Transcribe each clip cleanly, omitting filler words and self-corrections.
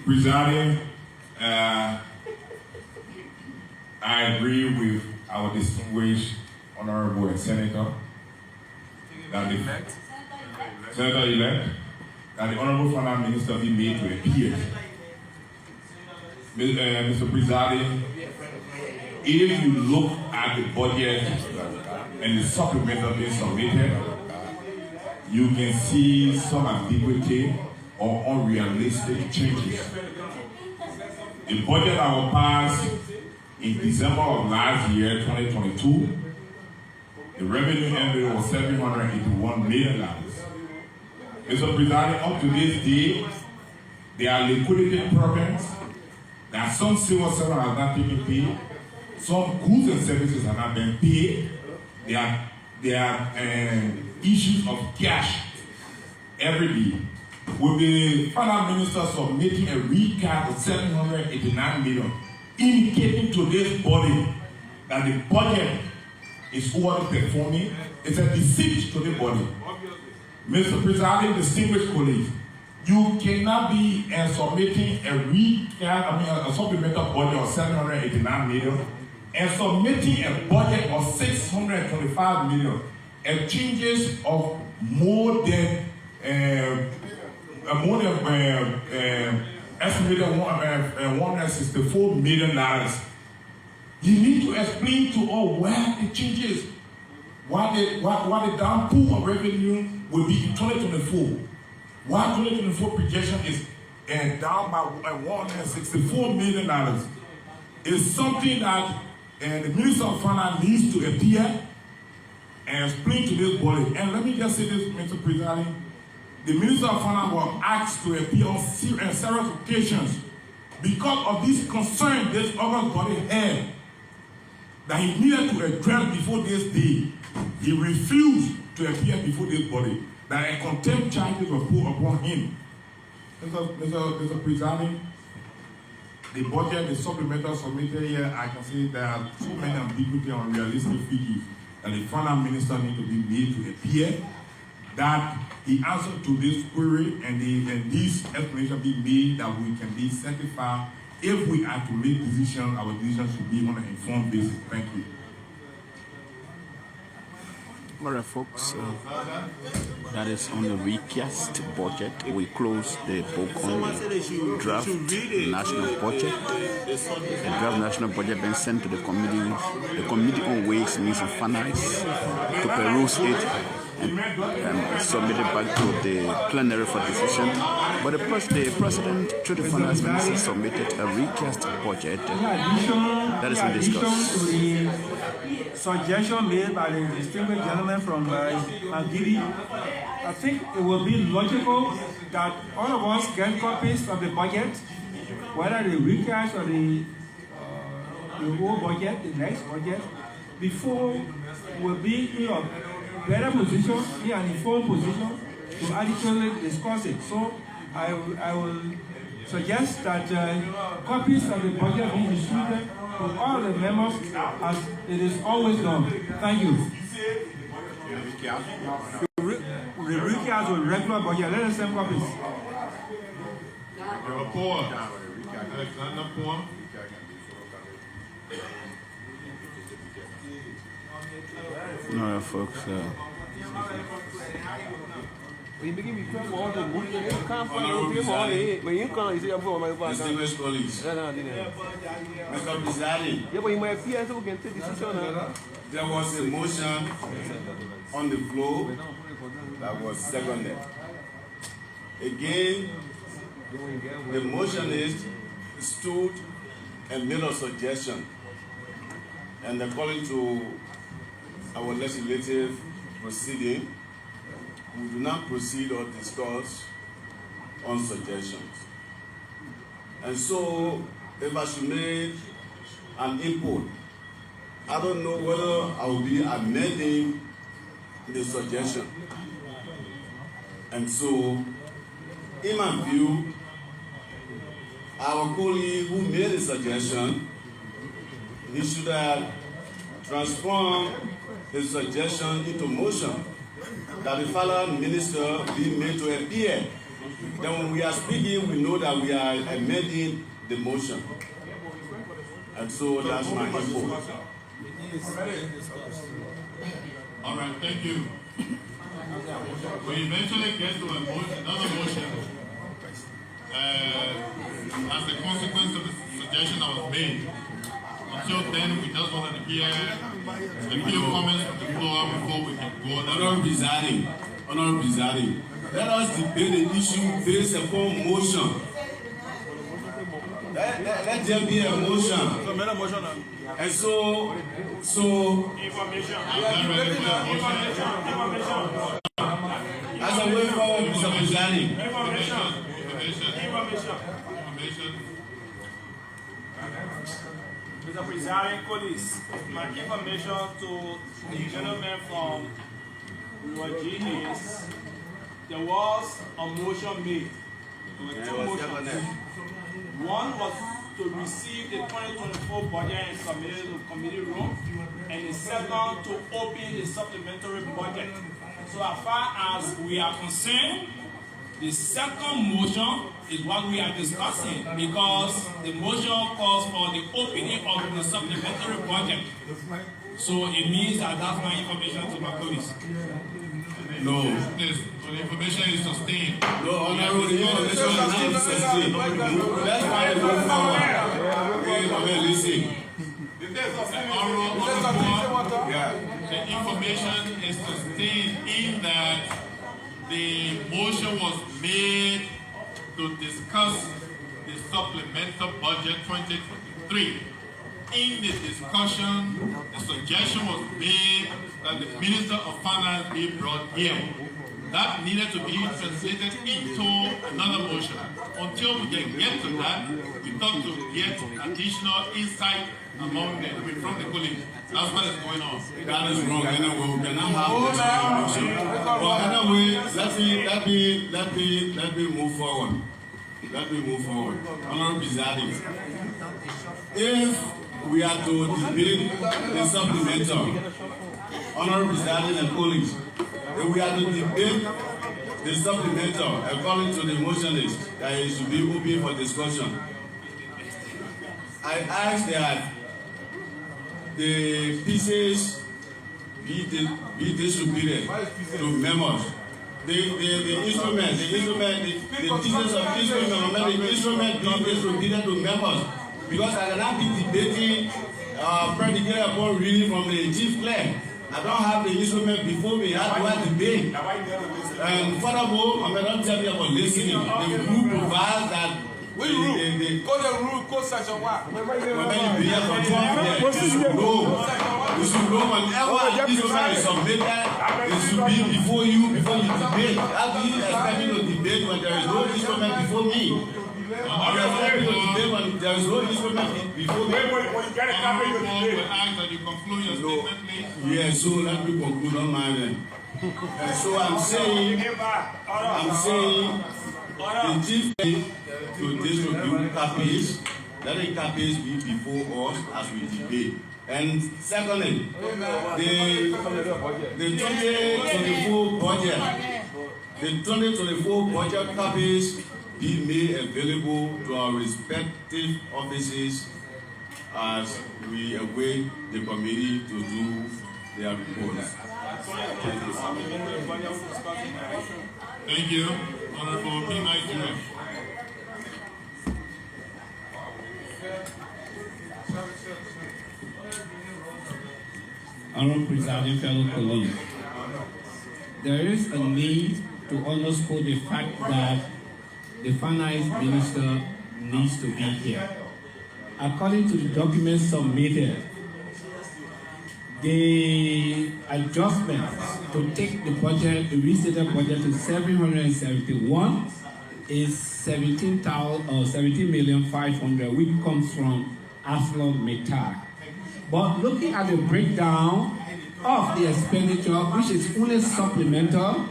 Presiding, I agree with our distinguished honorable senator that the senator-elect that the honorable finance minister be made to appear. Mr. Presiding, if you look at the budget and the supplemental being submitted, you can see some ambiguity or unrealistic changes. The budget that was passed in December of last year, 2022, the revenue envelope was $781 million. Mr. President, up to this day, there are liquidity problems. There are some civil servants have not taken pay. Some goods and services have not been paid. There are issues of cash every day. With the finance minister submitting a recap of $789 million, indicating to this body that the budget is overperforming, it's a deceit to the body. Mr. President, distinguished colleagues, you cannot be submitting a recap, a supplemental budget of $789 million and submitting a budget of $625 million and changes of more than estimated $164 million. You need to explain to all where the changes, why the downpour of revenue will be in 2024. Why 2024 projection is down by $164 million. It's something that the Minister of Finance needs to appear and explain to this body. And let me just say this, Mr. President. The Minister of Finance was asked to appear on several occasions because of this concern this August body had that he needed to address before this day. He refused to appear before this body. That a contempt charges were put upon him. Mr. President, the budget, the supplemental submitted here, I can say there are so many ambiguity and unrealistic figures that the finance minister needs to be made to appear, that he answered to this query and this explanation be made that we can be certified. If we are to make decisions, our decisions should be on an informed basis. Thank you. All right, folks, that is on the recast budget. We close the book on the draft national budget. The draft national budget then sent to the Committee on Ways, Means and Finance to peruse it and submit it back to the plenary for decision. But the President, through the Finance Minister, submitted a recast budget that is being discussed. Suggestion made by the distinguished gentleman from Giri, I think it will be logical that all of us get copies of the budget, whether the recast or the old budget, the next budget, before we'll be in a better position, in an informed position to adequately discuss it. So I will suggest that copies of the budget be distributed to all the members as it is always done. Thank you. The recast with regular budget, let us send copies. No, folks. Distinguished colleagues, Mr. Presiding, there was a motion on the floor that was seconded. Again, the motionist stood and made a suggestion, and according to our legislative proceeding, we do not proceed or discuss on suggestions. And so, if I should make an input, I don't know whether I will be amending the suggestion. And so, in my view, our colleague who made the suggestion, he should have transformed his suggestion into motion that the finance minister be made to appear Then when we are speaking, we know that we are amending the motion. And so that's my info. All right, thank you. We eventually get to another motion as a consequence of the suggestion that was made. Until then, we just wanted to hear a few comments from the floor before we can go. Honorable Presiding, let us debate the issue based upon motion. Let there be a motion. And so Information. as a way forward, Mr. Presiding. Information. Mr. Presiding, colleagues, my information to the gentleman from Liberia is there was a motion made. There were two motions. One was to receive the 2024 budget and submit it to committee room, and the second to open the supplementary budget. So as far as we are concerned, the second motion is what we are discussing because the motion calls for the opening of the supplementary budget. So it means that that's my information to my colleagues. No, so the information is sustained. No, honorable, the information is not sustained. That's why I go forward. Okay, listen. The information is sustained in that the motion was made to discuss the supplemental budget 2023. In the discussion, the suggestion was made that the Minister of Finance be brought here. That needed to be translated into another motion. Until we can get to that, we thought to get additional insight from the colleagues. That's what is going on. That is wrong. Anyway, we cannot have this motion. But anyway, let me move forward. Let me move forward. Honorable Presiding, if we are to debate the supplemental, Honorable Presiding and colleagues, if we are to debate the supplemental according to the motionist that it should be open for discussion, I ask that the pieces be distributed to members. The pieces of instrument be distributed to members, because I cannot be debating predicated upon reading from the chief clerk. I don't have the instrument before me. How do I debate? And furthermore, I may not tell you about listening. The rule provides that Code the rule, code section what? when you be here for 12 years, you should know whenever instrument is submitted, it should be before you debate. How do you expect me to debate when there is no instrument before me? How do you expect me to debate when there is no instrument before me? When you get a copy, you ask that you conclude your statement, please. Yes, so let me conclude on my end. And so I'm saying the chief to distribute copies, let the copies be before us as we debate. And secondly, the 2024 budget copies be made available to our respective offices as we await the committee to do their reports. Thank you, Honorable P. Nigeria. Honorable Presiding, fellow colleagues, there is a need to underscore the fact that the Finance Minister needs to be here. According to the documents submitted, the adjustments to take the budget, the restated budget to 771 is 17,500,000, which comes from ArcelorMittal. But looking at the breakdown of the expenditure, which is only supplemental,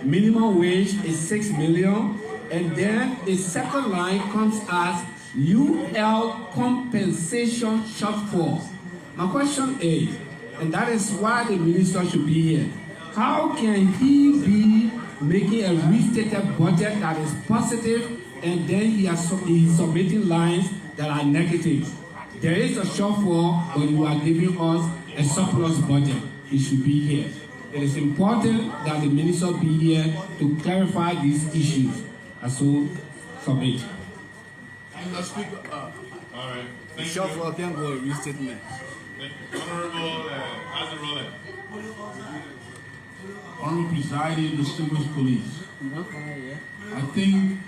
minimum wage is 6 million, and then the second line comes as UL compensation shortfall. My question is, and that is why the minister should be here, how can he be making a restated budget that is positive, and then he's submitting lines that are negative. There is a shortfall, but you are giving us a surplus budget. It should be here. It is important that the minister be here to clarify these issues. And so, submit. All right. The shortfall can go restatement. Honorable Azarole. Honorable Presiding, distinguished colleagues, I think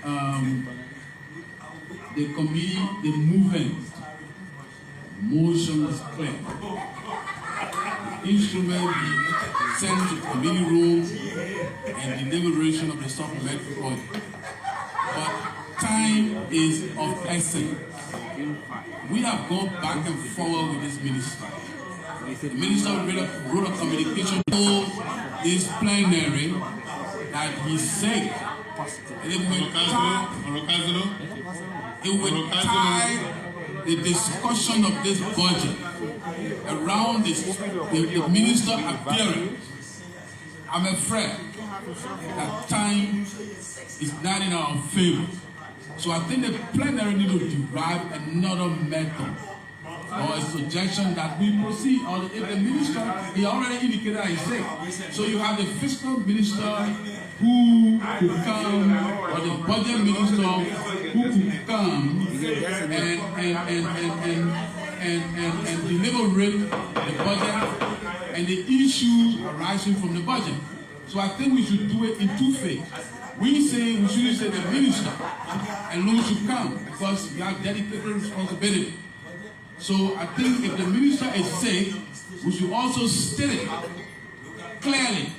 the committee, the movement, motion was clear. The instrument be sent to committee room and the deliberation of the supplementary budget. But time is of essence. We have gone back and forward with this minister. The minister wrote a communication to this plenary that he's sick. And it will tie the discussion of this budget around the minister appearance. I'm afraid that time is not in our favor. So I think the plenary need to derive another method or a suggestion that we proceed. Or if the minister, he already indicated that he's sick. So you have the fiscal minister who could come, or the budget minister who could come and deliberate the budget and the issues arising from the budget. So I think we should do it in two phases. We shouldn't say the minister alone should come because we have dedicated responsibility. So I think if the minister is sick, we should also state it clearly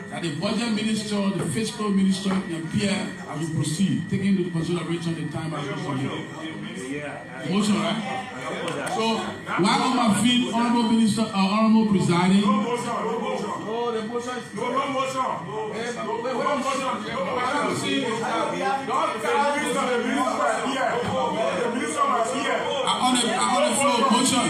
that the budget minister, the fiscal minister can appear as we proceed, taking into consideration the time as we proceed. Motion, right? So while on my feet, honorable minister, honorable presiding. No motion. On the floor, motion.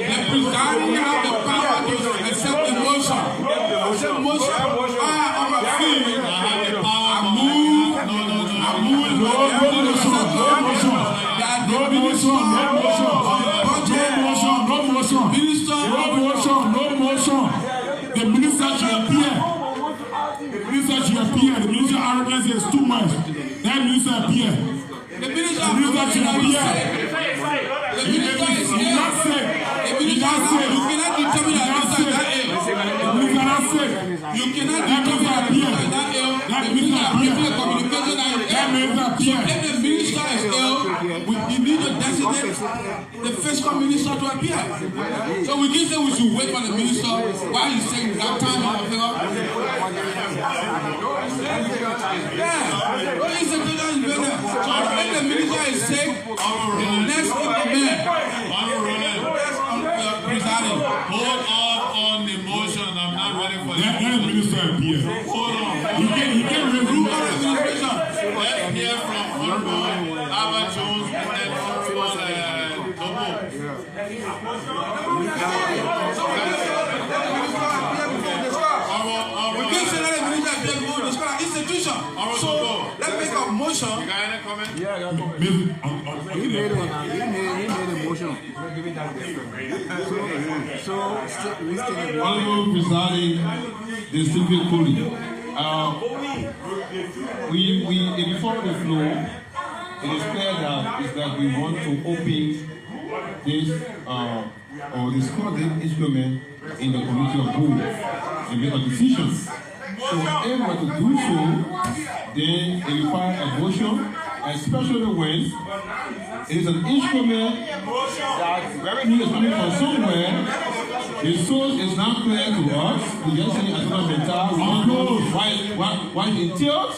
The presiding have the power to accept the motion. On my feet, I move. The minister should appear. The minister arrogance is too much. That minister appear. The minister should appear. The minister is here. You cannot determine that minister is that ill. You cannot determine that minister is that ill. The minister appears a communication that if the minister is ill, we need to designate the fiscal minister to appear. So we can say we should wait for the minister while he's saying that time of the if the minister is sick, let's implement. Hold on the motion. I'm not ready for Let the minister appear. Hold on. He can review our administration. Let's hear from Honorable Albert Jones and then Honorable We can't say that the minister appear before the scholar institution. So let's make a motion. You got any comment? Yeah, I got comment. He made a motion. Honorable presiding, distinguished colleagues, before the floor, it is clear that we want to open this or discuss this instrument in the committee of rules and make a decision. So if we were to do so, then it requires a motion, especially when it is an instrument that revenue is coming from somewhere. The source is not clear to us. We just say as mental. We don't know why it entails.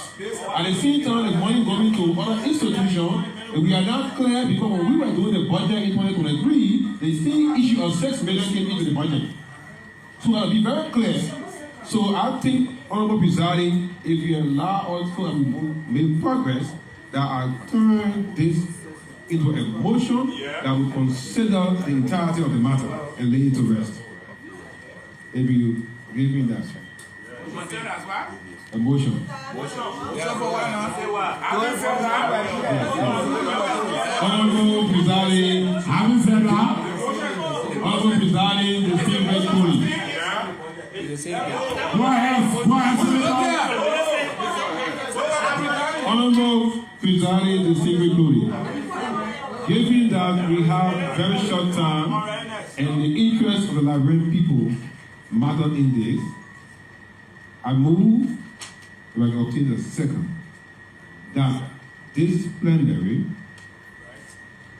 At the same time, the money going to other institutions. We are not clear because when we were doing the budget in 2023, the same issue of 6 million came into the budget. So I'll be very clear. So I think, Honorable Presiding, if you allow us to make progress, that I turn this into a motion that will consider the entirety of the matter and lay it to rest. If you give me that. A motion. Honorable presiding, having said that, honorable presiding, distinguished colleagues. Go ahead, honorable presiding, distinguished colleagues. Given that we have very short time and the interest of the Liberian people matter in this, I move, if I can obtain a second, that this plenary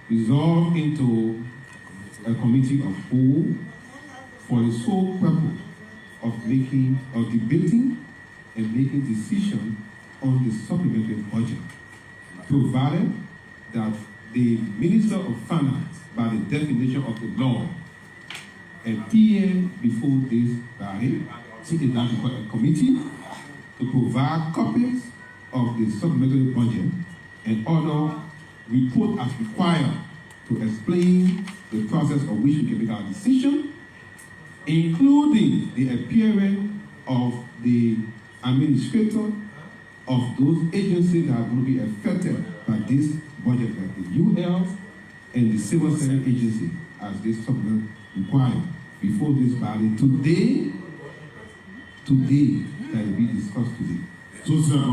resolve into a committee of whole for the sole purpose of debating and making decisions on the supplementary budget, provided that the Minister of Finance, by the definition of the law, appear before this body, sitting down before a committee to provide copies of the supplementary budget and other report as required to explain the process of which we can make our decision, including the appearance of the administrator of those agencies that are going to be affected by this budget, like the UL and the civil service agency, as this supplement required before this body today that will be discussed today. So, sir,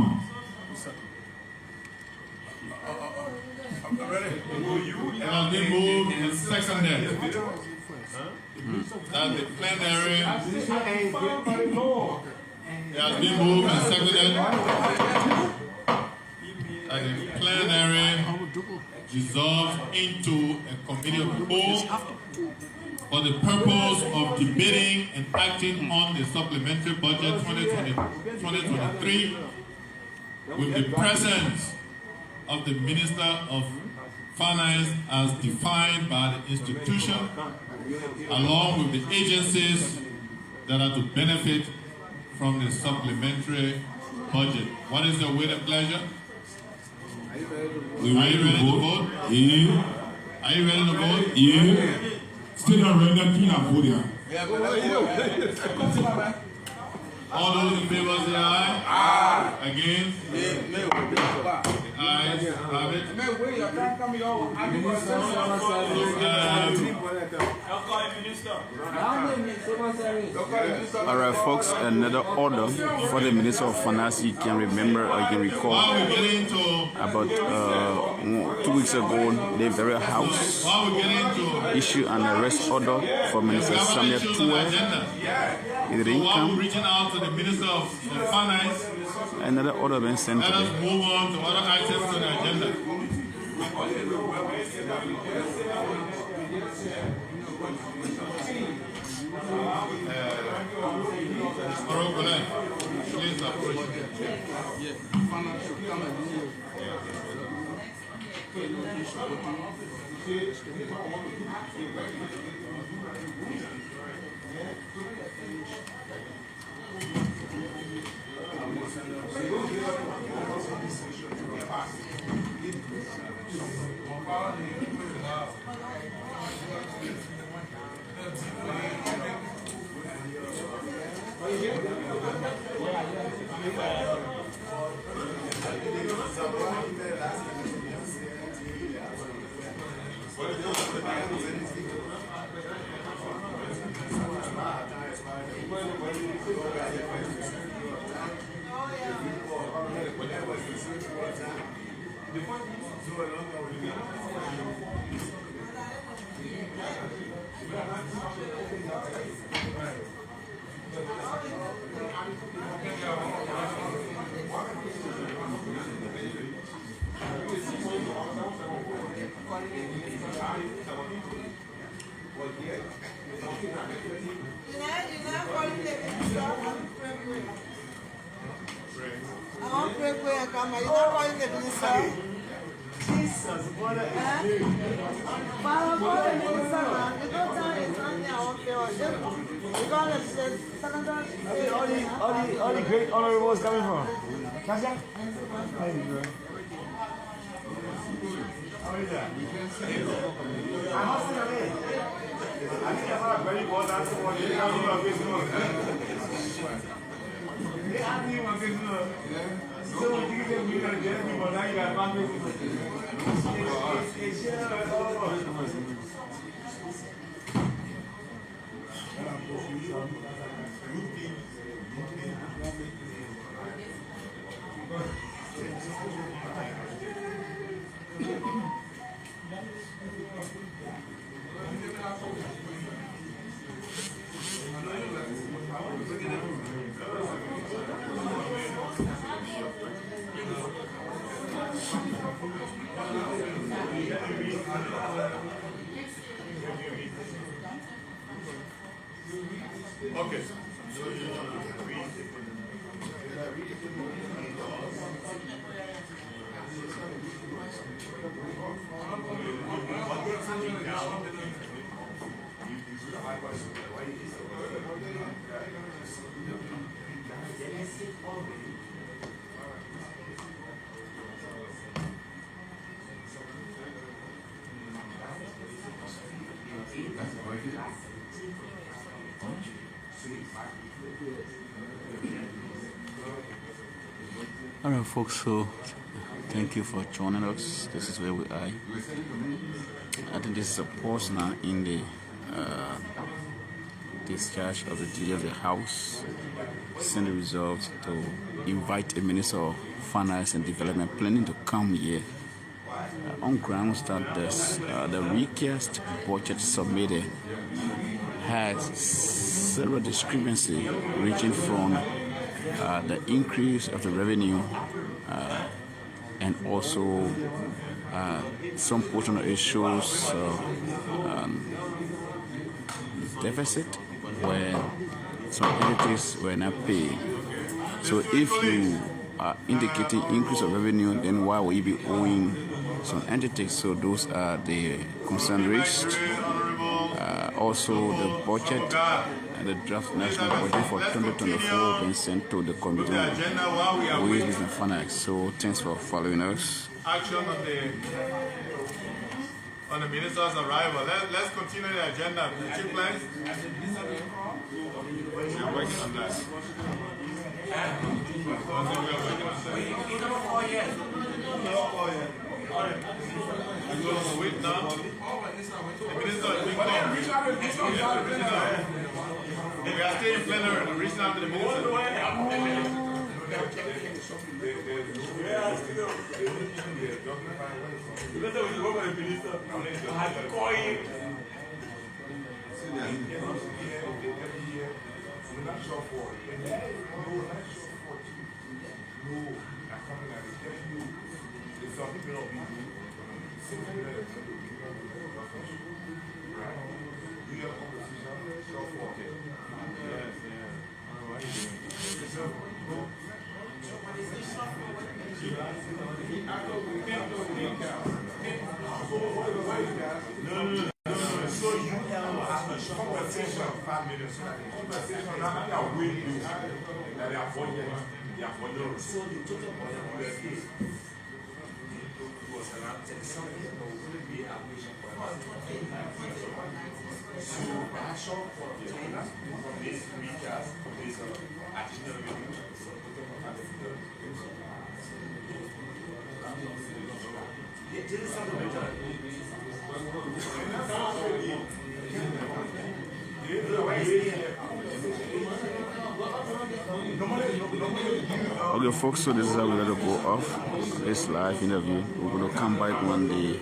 It has been moved and seconded that the plenary it has been moved and seconded that the plenary dissolved into a committee of the whole for the purpose of debating and acting on the supplementary budget 2023 with the presence of the Minister of Finance as defined by the institution, along with the agencies that are to benefit from the supplementary budget. What is your will and pleasure? Are you ready to vote? Yeah. Are you ready to vote? Yeah. Still not ready to clean up for you. All those in favor say aye. Aye. Against? The ayes have it. Alright, folks, another order for the Minister of Finance. You can remember or you can recall about 2 weeks ago, the very House issued an arrest order for Minister Samuel Tuwe. It didn't come. Reaching out to the Minister of Finance. Another order been sent Let today. us move on to other items on the agenda. Please approach. All the great honorables coming from. Okay. All right, folks, so thank you for joining us. This is where we are. I think this is a pause now in the discharge of the duty of the House. Send the results to invite a Minister of Finance and Development planning to come here on grounds that the recast budget submitted has several discrepancies ranging from the increase of the revenue and also some portion of it shows deficit where some entities were not paid. So if you are indicating increase of revenue, then why will you be owing some entities? So those are the concern raised. Also the budget and the draft national budget for 2024 being sent to the Committee on Business and Finance. So thanks for following us. Action on the minister's arrival. Let's continue the agenda. Chief Lines? We are working on that. We are working on that. I'm going to wait now. The minister is being called. We are staying in plenary. We're reaching out to the minister. Compensation of 5 million. Compensation now they are waiting that they are funding. They are funding. So the total was around 10 something. There will be a mission for so the action for the owner from this week as this additional revenue. This is something better. Okay, folks, so this is how we're going to go off this live interview. We're going to come back when the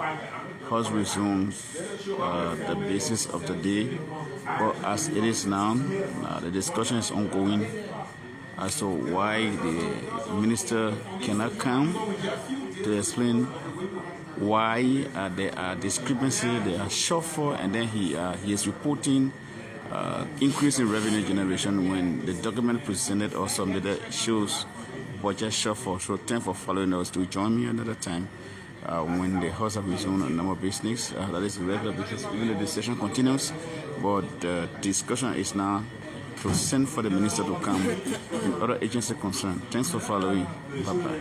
House resumes the basis of the day. But as it is now, the discussion is ongoing as to why the minister cannot come to explain why there are discrepancies, there are shortfall, and then he is reporting increase in revenue generation when the document presented or submitted shows budget shortfall. So thanks for following us. To join me another time when the House have resumed a number of business. That is regular because even the session continues, but the discussion is now to send for the minister to come and other agency concerned. Thanks for following. Bye-bye.